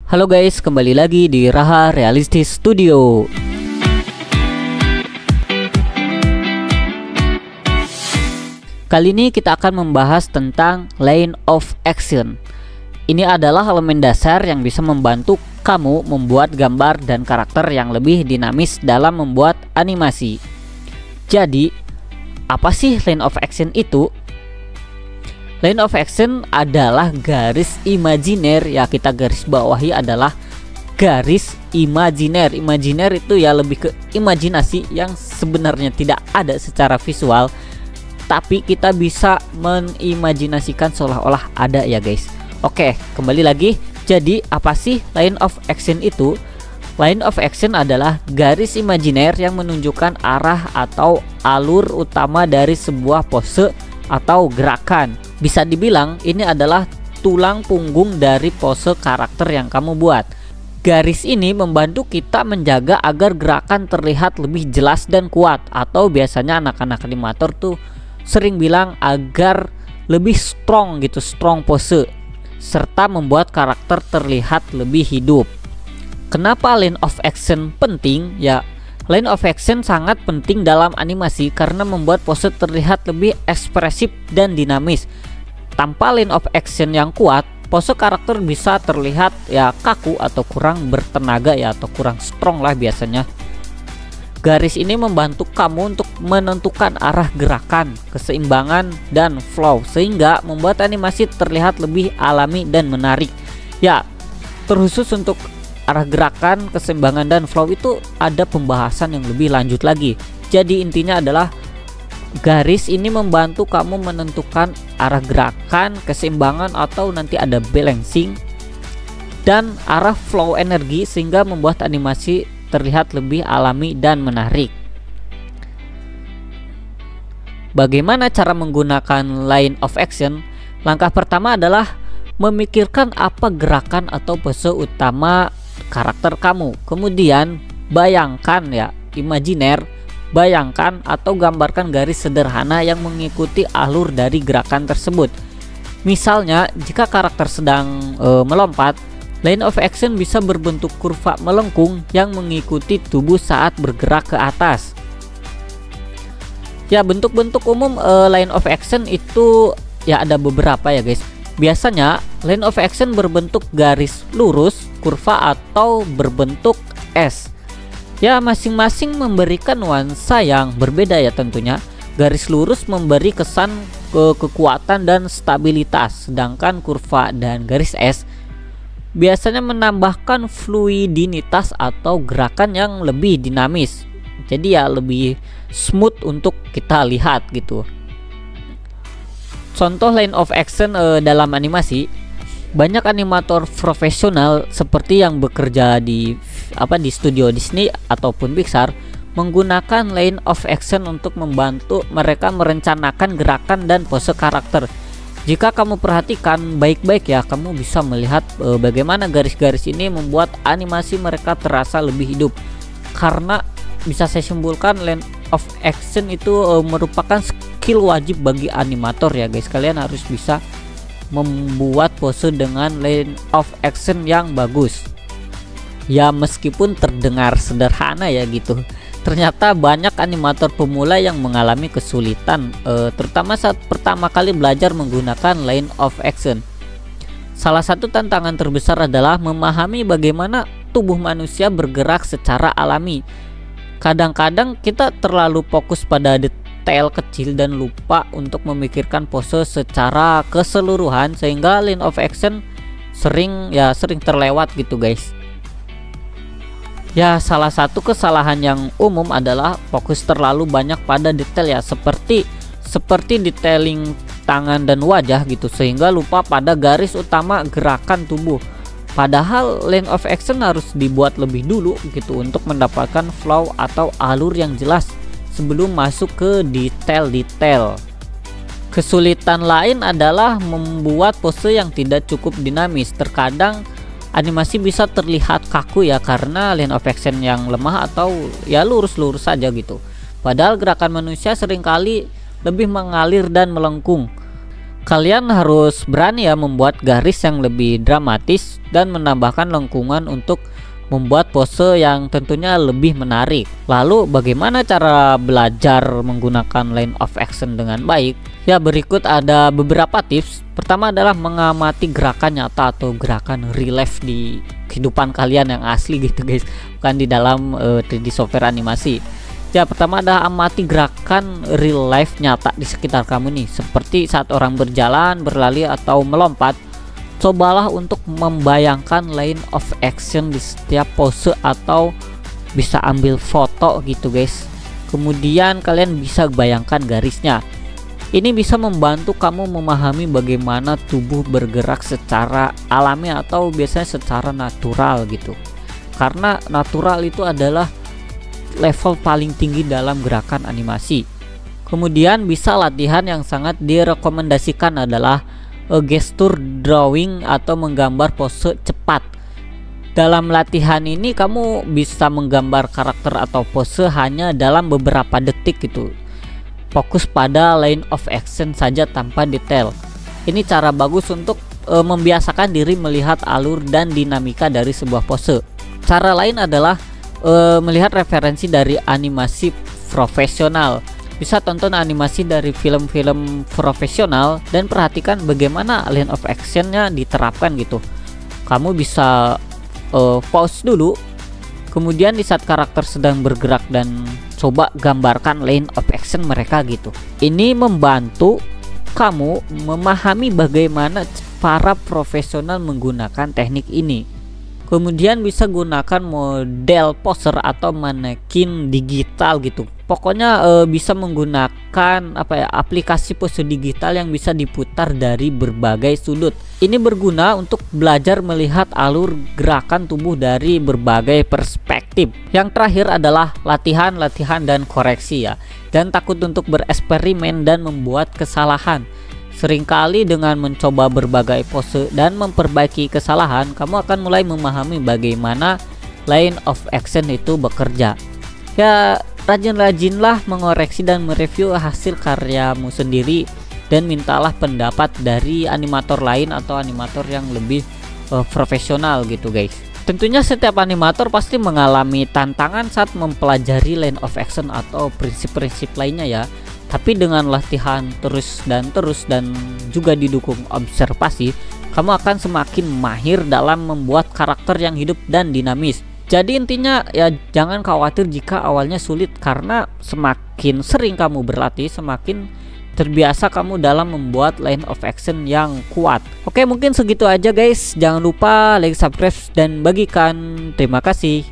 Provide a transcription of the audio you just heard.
Halo guys, kembali lagi di Raha Realistis Studio. Kali ini kita akan membahas tentang line of action. Ini adalah elemen dasar yang bisa membantu kamu membuat gambar dan karakter yang lebih dinamis dalam membuat animasi. Jadi, apa sih line of action itu? Line of action adalah garis imajiner, ya kita garis bawahi adalah garis imajiner. Imajiner itu ya lebih ke imajinasi yang sebenarnya tidak ada secara visual, tapi kita bisa menimajinasikan seolah-olah ada ya guys. Oke, kembali lagi. Jadi apa sih line of action itu? Line of action adalah garis imajiner yang menunjukkan arah atau alur utama dari sebuah pose atau gerakan. Bisa dibilang ini adalah tulang punggung dari pose karakter yang kamu buat. Garis ini membantu kita menjaga agar gerakan terlihat lebih jelas dan kuat, atau biasanya anak-anak animator tuh sering bilang agar lebih strong gitu, strong pose, serta membuat karakter terlihat lebih hidup. Kenapa line of action penting? Ya, line of action sangat penting dalam animasi karena membuat pose terlihat lebih ekspresif dan dinamis. Tanpa line of action yang kuat, pose karakter bisa terlihat ya kaku atau kurang bertenaga ya, atau kurang strong lah biasanya. Garis ini membantu kamu untuk menentukan arah gerakan, keseimbangan, dan flow, sehingga membuat animasi terlihat lebih alami dan menarik. Ya, terkhusus untuk arah gerakan, keseimbangan, dan flow itu ada pembahasan yang lebih lanjut lagi. Jadi intinya adalah garis ini membantu kamu menentukan arah gerakan, keseimbangan, atau nanti ada balancing, dan arah flow energi, sehingga membuat animasi terlihat lebih alami dan menarik. Bagaimana cara menggunakan line of action? Langkah pertama adalah memikirkan apa gerakan atau pose utama karakter kamu. Kemudian bayangkan ya, imajiner, bayangkan atau gambarkan garis sederhana yang mengikuti alur dari gerakan tersebut. Misalnya, jika karakter sedang melompat, line of action bisa berbentuk kurva melengkung yang mengikuti tubuh saat bergerak ke atas. Ya, bentuk-bentuk umum line of action itu ya ada beberapa ya guys. Biasanya line of action berbentuk garis lurus, kurva, atau berbentuk S. Ya, masing-masing memberikan nuansa yang berbeda ya tentunya. Garis lurus memberi kesan kekuatan dan stabilitas, sedangkan kurva dan garis S biasanya menambahkan fluidinitas atau gerakan yang lebih dinamis. Jadi ya lebih smooth untuk kita lihat gitu. Contoh line of action dalam animasi, banyak animator profesional seperti yang bekerja di studio Disney ataupun Pixar menggunakan line of action untuk membantu mereka merencanakan gerakan dan pose karakter. Jika kamu perhatikan baik-baik ya, kamu bisa melihat bagaimana garis-garis ini membuat animasi mereka terasa lebih hidup. Karena bisa saya simpulkan line of action itu merupakan skill wajib bagi animator ya guys. Kalian harus bisa membuat pose dengan line of action yang bagus. Ya, meskipun terdengar sederhana ya gitu, ternyata banyak animator pemula yang mengalami kesulitan, terutama saat pertama kali belajar menggunakan line of action. Salah satu tantangan terbesar adalah memahami bagaimana tubuh manusia bergerak secara alami. Kadang-kadang kita terlalu fokus pada detail kecil dan lupa untuk memikirkan pose secara keseluruhan, sehingga line of action sering terlewat gitu guys. Ya, salah satu kesalahan yang umum adalah fokus terlalu banyak pada detail ya, seperti detailing tangan dan wajah gitu, sehingga lupa pada garis utama gerakan tubuh. Padahal line of action harus dibuat lebih dulu gitu untuk mendapatkan flow atau alur yang jelas sebelum masuk ke detail-detail. Kesulitan lain adalah membuat pose yang tidak cukup dinamis. Terkadang animasi bisa terlihat kaku ya karena line of action yang lemah atau ya lurus-lurus saja gitu. Padahal gerakan manusia seringkali lebih mengalir dan melengkung. Kalian harus berani ya membuat garis yang lebih dramatis dan menambahkan lengkungan untuk membuat pose yang tentunya lebih menarik. Lalu bagaimana cara belajar menggunakan line of action dengan baik? Ya, berikut ada beberapa tips. Pertama adalah mengamati gerakan nyata atau gerakan real life di kehidupan kalian yang asli gitu guys, bukan di dalam 3D software animasi. Ya, pertama adalah amati gerakan real life nyata di sekitar kamu nih, seperti saat orang berjalan, berlari atau melompat. Cobalah untuk membayangkan line of action di setiap pose atau bisa ambil foto gitu guys. Kemudian kalian bisa bayangkan garisnya. Ini bisa membantu kamu memahami bagaimana tubuh bergerak secara alami atau biasanya secara natural gitu. Karena natural itu adalah level paling tinggi dalam gerakan animasi. Kemudian bisa latihan yang sangat direkomendasikan adalah gesture drawing atau menggambar pose cepat. Dalam latihan ini kamu bisa menggambar karakter atau pose hanya dalam beberapa detik gitu. Fokus pada line of action saja tanpa detail. Ini cara bagus untuk membiasakan diri melihat alur dan dinamika dari sebuah pose. Cara lain adalah melihat referensi dari animasi profesional. Bisa tonton animasi dari film-film profesional dan perhatikan bagaimana line of actionnya diterapkan gitu. Kamu bisa pause dulu, kemudian di saat karakter sedang bergerak dan coba gambarkan line of action mereka gitu. Ini membantu kamu memahami bagaimana para profesional menggunakan teknik ini. Kemudian bisa gunakan model poser atau manekin digital gitu. Pokoknya bisa menggunakan aplikasi pose digital yang bisa diputar dari berbagai sudut. Ini berguna untuk belajar melihat alur gerakan tubuh dari berbagai perspektif. Yang terakhir adalah latihan dan koreksi ya. Dan takut untuk bereksperimen dan membuat kesalahan. Seringkali dengan mencoba berbagai pose dan memperbaiki kesalahan, kamu akan mulai memahami bagaimana line of action itu bekerja. Ya, rajin-rajinlah mengoreksi dan mereview hasil karyamu sendiri dan mintalah pendapat dari animator lain atau animator yang lebih profesional gitu guys. Tentunya setiap animator pasti mengalami tantangan saat mempelajari line of action atau prinsip-prinsip lainnya ya. Tapi dengan latihan terus dan juga didukung observasi, kamu akan semakin mahir dalam membuat karakter yang hidup dan dinamis. Jadi intinya ya, jangan khawatir jika awalnya sulit, karena semakin sering kamu berlatih, semakin terbiasa kamu dalam membuat line of action yang kuat. Oke, mungkin segitu aja guys. Jangan lupa like, subscribe, dan bagikan. Terima kasih.